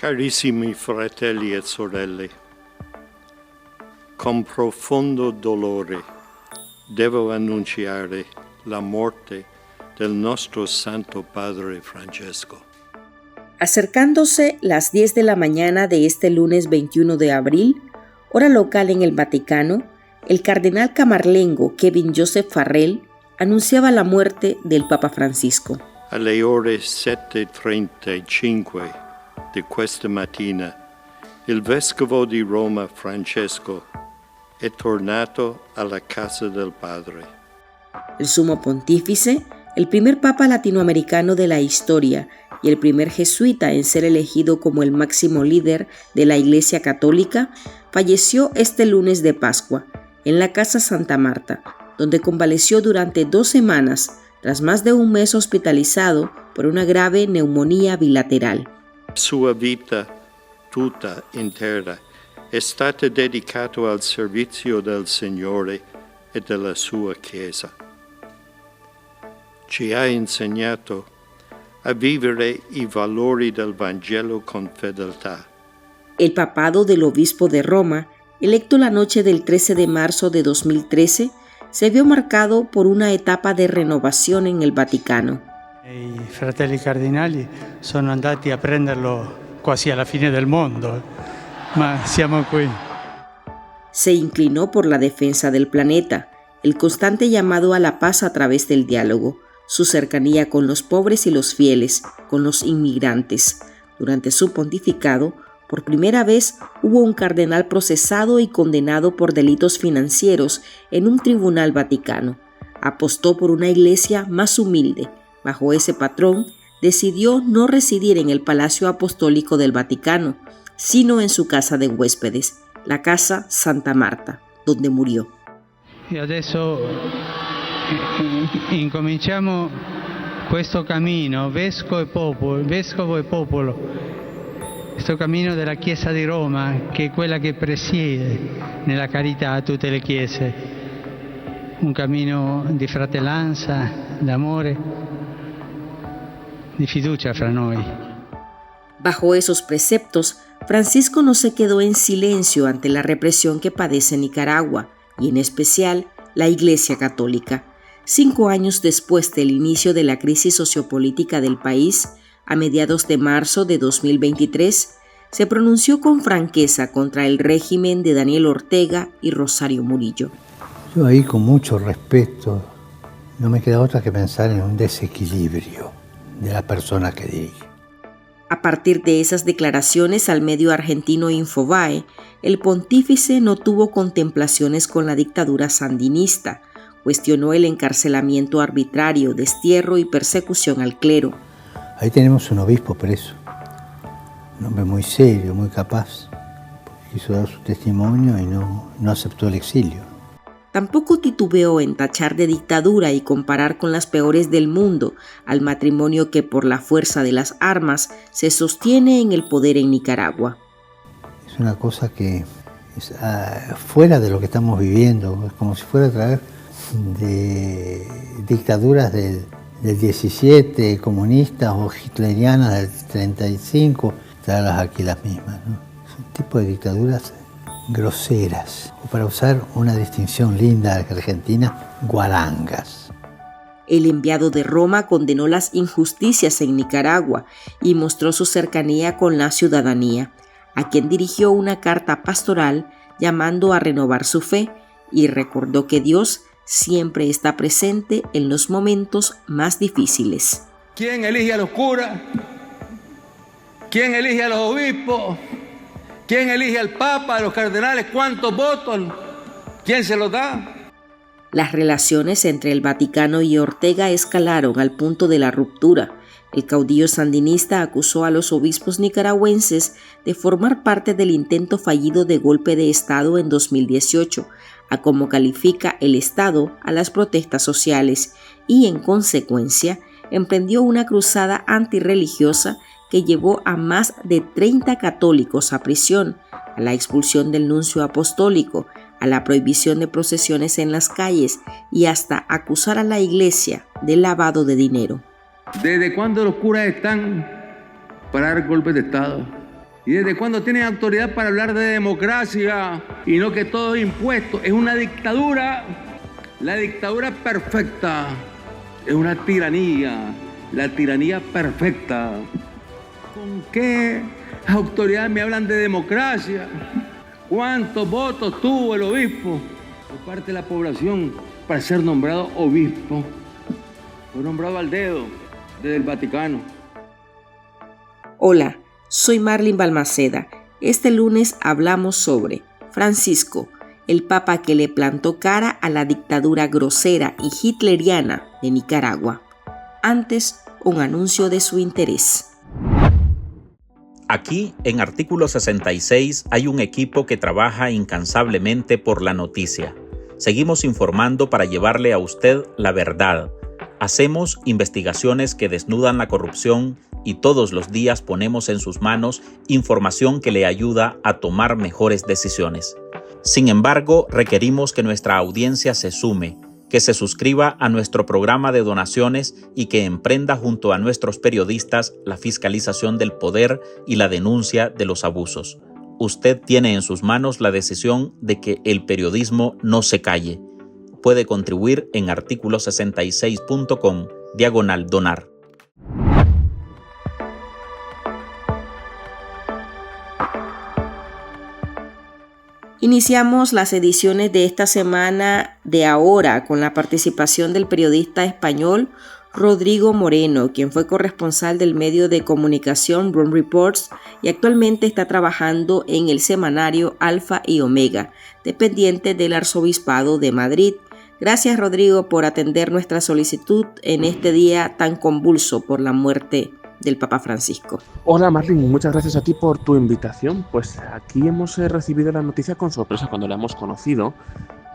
Carissimi fratelli e sorelle, con profondo dolore devo annunciare la morte del nostro Santo Padre Francesco. Acercándose las 10 de la mañana de este lunes 21 de abril, hora local en el Vaticano, el cardenal camarlengo Kevin Joseph Farrell anunciaba la muerte del Papa Francisco. Alle ore 7:35 di questa mattina, il Vescovo di Roma Francesco è tornato alla casa del Padre. El sumo pontífice, el primer papa latinoamericano de la historia y el primer jesuita en ser elegido como el máximo líder de la Iglesia Católica, falleció este lunes de Pascua en la Casa Santa Marta, donde convaleció durante 2 semanas tras más de un mes hospitalizado por una grave neumonía bilateral. Sua vita tutta intera è stata dedicata al servizio del Signore e della sua Chiesa. Ci ha insegnato a vivere i valori del Vangelo con fedeltà. El papado del obispo de Roma, electo la noche del 13 de marzo de 2013, se vio marcado por una etapa de renovación en el Vaticano. I fratelli cardinali sono andati a prenderlo quasi alla fine del mondo, ma siamo qui. Se inclinó por la defensa del planeta, el constante llamado a la paz a través del diálogo, su cercanía con los pobres y los fieles, con los inmigrantes. Durante su pontificado, por primera vez hubo un cardenal procesado y condenado por delitos financieros en un tribunal vaticano. Apostó por una iglesia más humilde. Bajo ese patrón, decidió no residir en el Palacio Apostólico del Vaticano, sino en su casa de huéspedes, la Casa Santa Marta, donde murió. E adesso incominciamo questo cammino, vescovo e popolo, questo cammino della Chiesa di Roma, che è quella che presiede nella carità a tutte le chiese, un cammino di fratellanza, d'amore, di fiducia fra noi. Bajo esos preceptos, Francisco no se quedó en silencio ante la represión que padece Nicaragua, y en especial la Iglesia Católica. 5 años después del inicio de la crisis sociopolítica del país, a mediados de marzo de 2023, se pronunció con franqueza contra el régimen de Daniel Ortega y Rosario Murillo. Yo ahí, con mucho respeto, no me queda otra que pensar en un desequilibrio de la persona que dirige. A partir de esas declaraciones al medio argentino Infobae, el pontífice no tuvo contemplaciones con la dictadura sandinista, cuestionó el encarcelamiento arbitrario, destierro y persecución al clero. Ahí tenemos un obispo preso, un hombre muy serio, muy capaz, porque quiso dar su testimonio y no aceptó el exilio. Tampoco titubeó en tachar de dictadura y comparar con las peores del mundo al matrimonio que por la fuerza de las armas se sostiene en el poder en Nicaragua. Es una cosa que es fuera de lo que estamos viviendo, es como si fuera a traer de dictaduras del 17, comunistas o hitlerianas del 35, traerlas aquí las mismas, ¿no? Es un tipo de dictaduras groseras, o para usar una distinción linda argentina, guarangas. El enviado de Roma condenó las injusticias en Nicaragua y mostró su cercanía con la ciudadanía, a quien dirigió una carta pastoral llamando a renovar su fe y recordó que Dios siempre está presente en los momentos más difíciles. ¿Quién elige a los curas? ¿Quién elige a los obispos? ¿Quién elige al Papa, a los cardenales? ¿Cuántos votos? ¿Quién se los da? Las relaciones entre el Vaticano y Ortega escalaron al punto de la ruptura. El caudillo sandinista acusó a los obispos nicaragüenses de formar parte del intento fallido de golpe de Estado en 2018, a cómo califica el Estado a las protestas sociales y, en consecuencia, emprendió una cruzada antirreligiosa que llevó a más de 30 católicos a prisión, a la expulsión del nuncio apostólico, a la prohibición de procesiones en las calles y hasta acusar a la Iglesia de lavado de dinero. ¿Desde cuándo los curas están para dar golpes de Estado? ¿Y desde cuándo tienen autoridad para hablar de democracia y no que todo es impuesto? Es una dictadura, la dictadura perfecta. Es una tiranía, la tiranía perfecta. ¿Con qué autoridad me hablan de democracia? ¿Cuántos votos tuvo el obispo por parte de la población para ser nombrado obispo? Fue nombrado al dedo desde el Vaticano. Hola, soy Marlene Balmaceda. Este lunes hablamos sobre Francisco, el papa que le plantó cara a la dictadura grosera y hitleriana de Nicaragua. Antes, un anuncio de su interés. Aquí, en Artículo 66, hay un equipo que trabaja incansablemente por la noticia. Seguimos informando para llevarle a usted la verdad. Hacemos investigaciones que desnudan la corrupción y todos los días ponemos en sus manos información que le ayuda a tomar mejores decisiones. Sin embargo, requerimos que nuestra audiencia se sume, que se suscriba a nuestro programa de donaciones y que emprenda junto a nuestros periodistas la fiscalización del poder y la denuncia de los abusos. Usted tiene en sus manos la decisión de que el periodismo no se calle. Puede contribuir en articulo66.com/donar. Iniciamos las ediciones de esta semana de Ahora con la participación del periodista español Rodrigo Moreno, quien fue corresponsal del medio de comunicación Run Reports y actualmente está trabajando en el semanario Alfa y Omega, dependiente del Arzobispado de Madrid. Gracias, Rodrigo, por atender nuestra solicitud en este día tan convulso por la muerte del Papa Francisco. Hola Marlene, muchas gracias a ti por tu invitación. Pues aquí hemos recibido la noticia con sorpresa cuando la hemos conocido,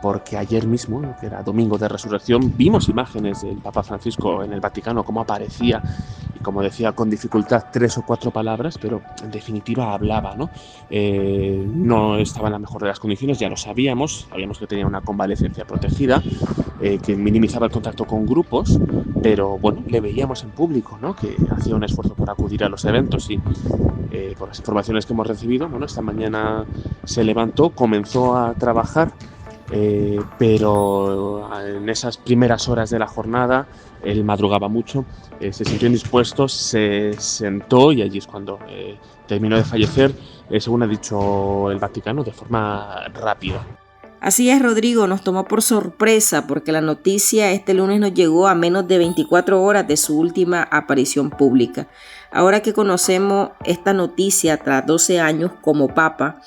porque ayer mismo, que era domingo de resurrección, vimos imágenes del Papa Francisco en el Vaticano, cómo aparecía y como decía con dificultad 3 o 4 palabras, pero en definitiva hablaba, ¿no? No estaba en la mejor de las condiciones, ya lo sabíamos que tenía una convalecencia protegida, que minimizaba el contacto con grupos, pero bueno, le veíamos en público, ¿no? Que hacía un esfuerzo por acudir a los eventos y por las informaciones que hemos recibido, bueno, esta mañana se levantó, comenzó a trabajar, pero en esas primeras horas de la jornada él madrugaba mucho, se sintió indispuesto, se sentó y allí es cuando terminó de fallecer, según ha dicho el Vaticano, de forma rápida. Así es, Rodrigo, nos tomó por sorpresa porque la noticia este lunes nos llegó a menos de 24 horas de su última aparición pública. Ahora que conocemos esta noticia tras 12 años como Papa,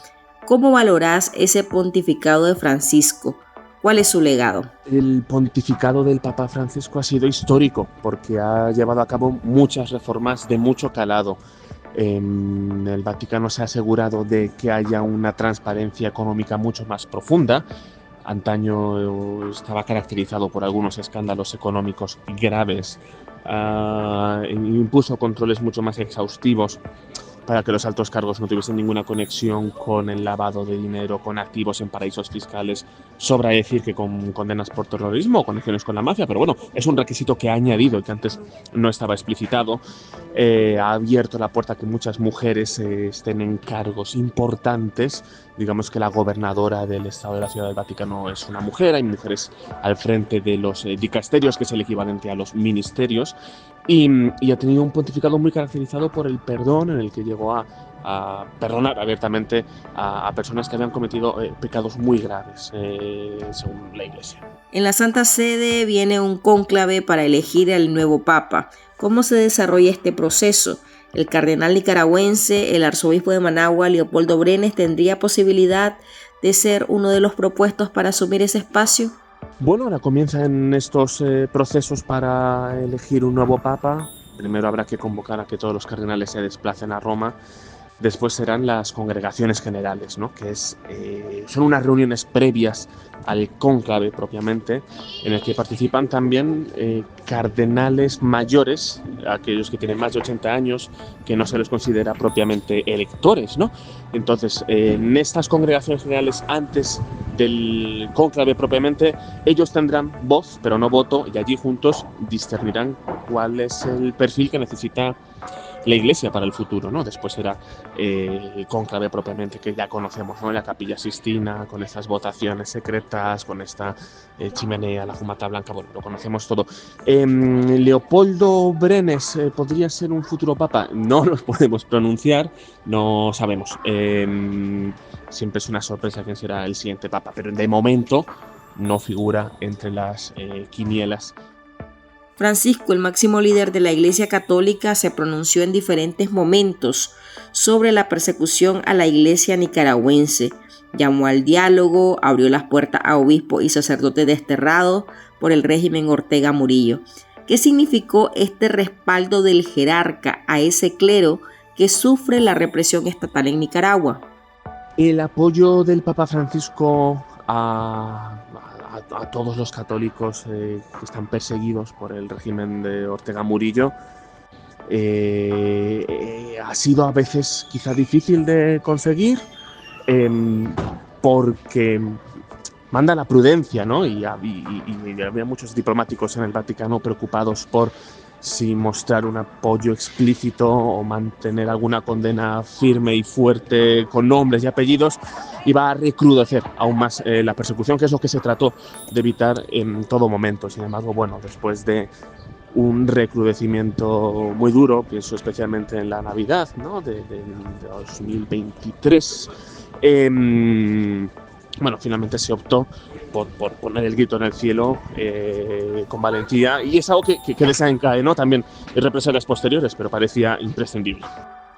¿cómo valorás ese pontificado de Francisco? ¿Cuál es su legado? El pontificado del Papa Francisco ha sido histórico porque ha llevado a cabo muchas reformas de mucho calado. El Vaticano se ha asegurado de que haya una transparencia económica mucho más profunda. Antaño estaba caracterizado por algunos escándalos económicos graves. Impuso controles mucho más exhaustivos para que los altos cargos no tuviesen ninguna conexión con el lavado de dinero, con activos en paraísos fiscales. Sobra decir que con condenas por terrorismo o conexiones con la mafia, pero bueno, es un requisito que ha añadido y que antes no estaba explicitado. Ha abierto la puerta a que muchas mujeres estén en cargos importantes. Digamos que la gobernadora del Estado de la Ciudad del Vaticano es una mujer, hay mujeres al frente de los dicasterios, que es el equivalente a los ministerios, y ha tenido un pontificado muy caracterizado por el perdón, en el que llegó a perdonar abiertamente a personas que habían cometido pecados muy graves, según la Iglesia. En la Santa Sede viene un cónclave para elegir al nuevo Papa. ¿Cómo se desarrolla este proceso? ¿El cardenal nicaragüense, el arzobispo de Managua, Leopoldo Brenes, tendría posibilidad de ser uno de los propuestos para asumir ese espacio? Bueno, ahora comienzan estos procesos para elegir un nuevo Papa. Primero habrá que convocar a que todos los cardenales se desplacen a Roma. Después serán las congregaciones generales, ¿no? Que son unas reuniones previas al cónclave propiamente, en el que participan también cardenales mayores, aquellos que tienen más de 80 años, que no se les considera propiamente electores, ¿no? Entonces, en estas congregaciones generales, antes del cónclave propiamente, ellos tendrán voz, pero no voto, y allí juntos discernirán cuál es el perfil que necesita la Iglesia para el futuro, ¿no? Después era el cónclave propiamente, que ya conocemos, ¿no? La Capilla Sistina, con estas votaciones secretas, con esta chimenea, la fumata blanca, bueno, lo conocemos todo. Leopoldo Brenes podría ser un futuro papa, no nos podemos pronunciar, no sabemos. Siempre es una sorpresa quién será el siguiente papa, pero de momento no figura entre las quinielas. Francisco, el máximo líder de la Iglesia Católica, se pronunció en diferentes momentos sobre la persecución a la Iglesia nicaragüense. Llamó al diálogo, abrió las puertas a obispos y sacerdotes desterrados por el régimen Ortega Murillo. ¿Qué significó este respaldo del jerarca a ese clero que sufre la represión estatal en Nicaragua? El apoyo del Papa Francisco a todos los católicos que están perseguidos por el régimen de Ortega Murillo ha sido a veces quizá difícil de conseguir porque manda la prudencia, ¿no? Y había muchos diplomáticos en el Vaticano preocupados por si mostrar un apoyo explícito o mantener alguna condena firme y fuerte con nombres y apellidos iba a recrudecer aún más la persecución, que es lo que se trató de evitar en todo momento. Sin embargo, bueno, después de un recrudecimiento muy duro, pienso especialmente en la Navidad, ¿no? de 2023, bueno, finalmente se optó por poner el grito en el cielo con valentía, y es algo que desencadenó también represalias posteriores, pero parecía imprescindible.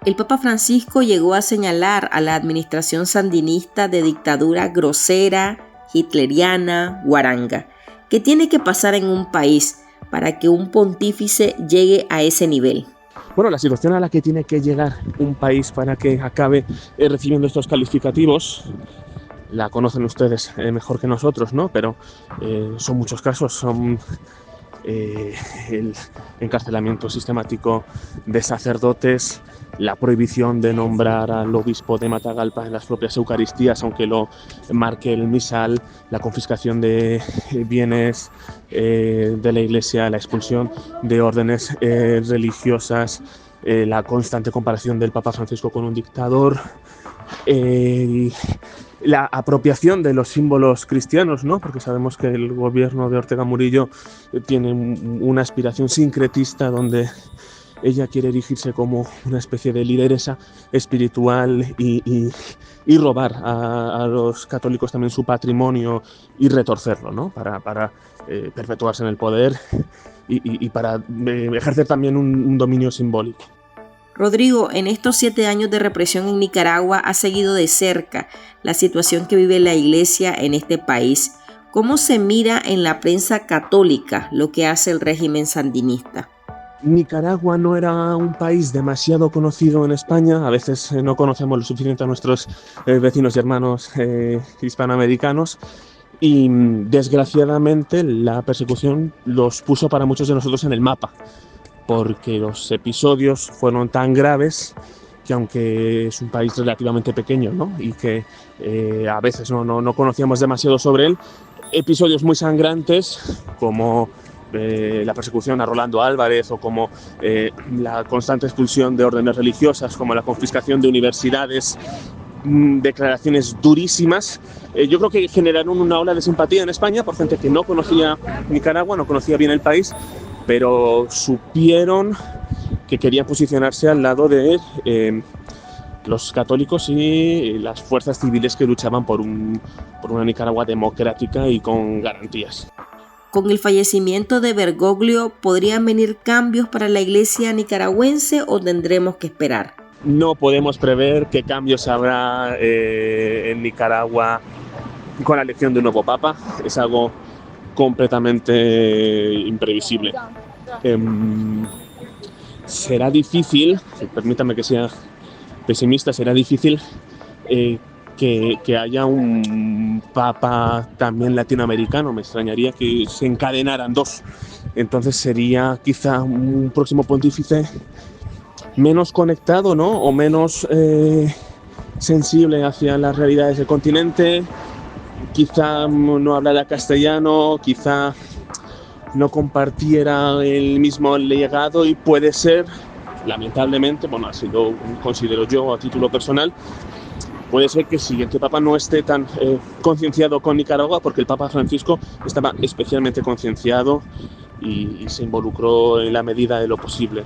El Papa Francisco llegó a señalar a la administración sandinista de dictadura grosera, hitleriana, guaranga. ¿Qué tiene que pasar en un país para que un pontífice llegue a ese nivel? Bueno, la situación a la que tiene que llegar un país para que acabe recibiendo estos calificativos la conocen ustedes mejor que nosotros, ¿no? Pero son muchos casos, son el encarcelamiento sistemático de sacerdotes, la prohibición de nombrar al obispo de Matagalpa en las propias Eucaristías, aunque lo marque el misal, la confiscación de bienes de la Iglesia, la expulsión de órdenes religiosas, la constante comparación del Papa Francisco con un dictador, la apropiación de los símbolos cristianos, ¿no? Porque sabemos que el gobierno de Ortega Murillo tiene una aspiración sincretista donde ella quiere erigirse como una especie de lideresa espiritual y robar a los católicos también su patrimonio y retorcerlo, ¿no? Para perpetuarse en el poder y para ejercer también un dominio simbólico. Rodrigo, en estos 7 años de represión en Nicaragua has seguido de cerca la situación que vive la Iglesia en este país. ¿Cómo se mira en la prensa católica lo que hace el régimen sandinista? Nicaragua no era un país demasiado conocido en España, a veces no conocemos lo suficiente a nuestros vecinos y hermanos hispanoamericanos, y desgraciadamente la persecución los puso para muchos de nosotros en el mapa, porque los episodios fueron tan graves que, aunque es un país relativamente pequeño, ¿no? Y que a veces no conocíamos demasiado sobre él, episodios muy sangrantes como la persecución a Rolando Álvarez o como la constante expulsión de órdenes religiosas, como la confiscación de universidades, declaraciones durísimas, yo creo que generaron una ola de simpatía en España por gente que no conocía Nicaragua, no conocía bien el país, pero supieron que querían posicionarse al lado de los católicos y las fuerzas civiles que luchaban por una Nicaragua democrática y con garantías. Con el fallecimiento de Bergoglio, ¿podrían venir cambios para la Iglesia nicaragüense o tendremos que esperar? No podemos prever qué cambios habrá en Nicaragua con la elección de un nuevo papa. Es algo completamente imprevisible. Será difícil, permítame que sea pesimista, será difícil que haya un papa también latinoamericano. Me extrañaría que se encadenaran dos. Entonces sería quizá un próximo pontífice menos conectado, ¿no? O menos sensible hacia las realidades del continente. Quizá no hablara castellano, quizá no compartiera el mismo legado, y puede ser lamentablemente, bueno, así lo considero yo a título personal, puede ser que el siguiente Papa no esté tan concienciado con Nicaragua, porque el Papa Francisco estaba especialmente concienciado y se involucró en la medida de lo posible.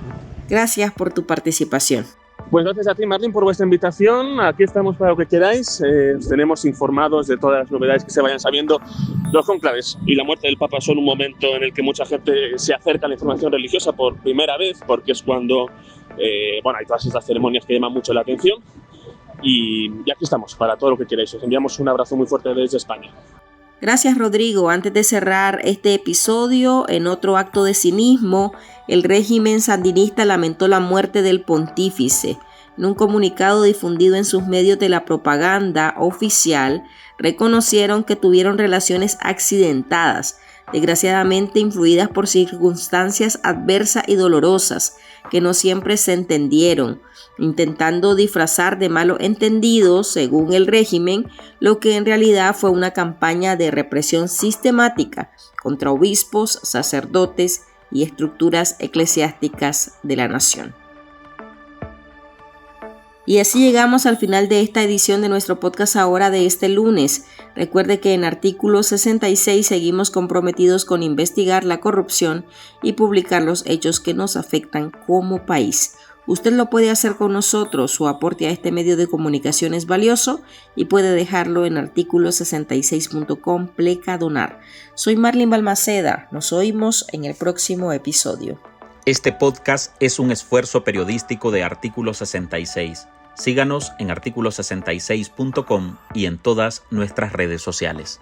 Gracias por tu participación. Pues gracias a ti, Martín, por vuestra invitación. Aquí estamos para lo que queráis. Os tenemos informados de todas las novedades que se vayan sabiendo. Los cónclaves y la muerte del Papa son un momento en el que mucha gente se acerca a la información religiosa por primera vez, porque es cuando hay todas estas ceremonias que llaman mucho la atención. Y aquí estamos para todo lo que queráis. Os enviamos un abrazo muy fuerte desde España. Gracias, Rodrigo. Antes de cerrar este episodio, en otro acto de cinismo, el régimen sandinista lamentó la muerte del pontífice. En un comunicado difundido en sus medios de la propaganda oficial, reconocieron que tuvieron relaciones accidentadas, desgraciadamente influidas por circunstancias adversas y dolorosas, que no siempre se entendieron, intentando disfrazar de malos entendidos, según el régimen, lo que en realidad fue una campaña de represión sistemática contra obispos, sacerdotes y estructuras eclesiásticas de la nación. Y así llegamos al final de esta edición de nuestro podcast ahora de este lunes. Recuerde que en Artículo 66 seguimos comprometidos con investigar la corrupción y publicar los hechos que nos afectan como país. Usted lo puede hacer con nosotros, su aporte a este medio de comunicación es valioso y puede dejarlo en articulo66.com/donar. Soy Marlene Balmaceda, nos oímos en el próximo episodio. Este podcast es un esfuerzo periodístico de Artículo 66. Síganos en articulo66.com y en todas nuestras redes sociales.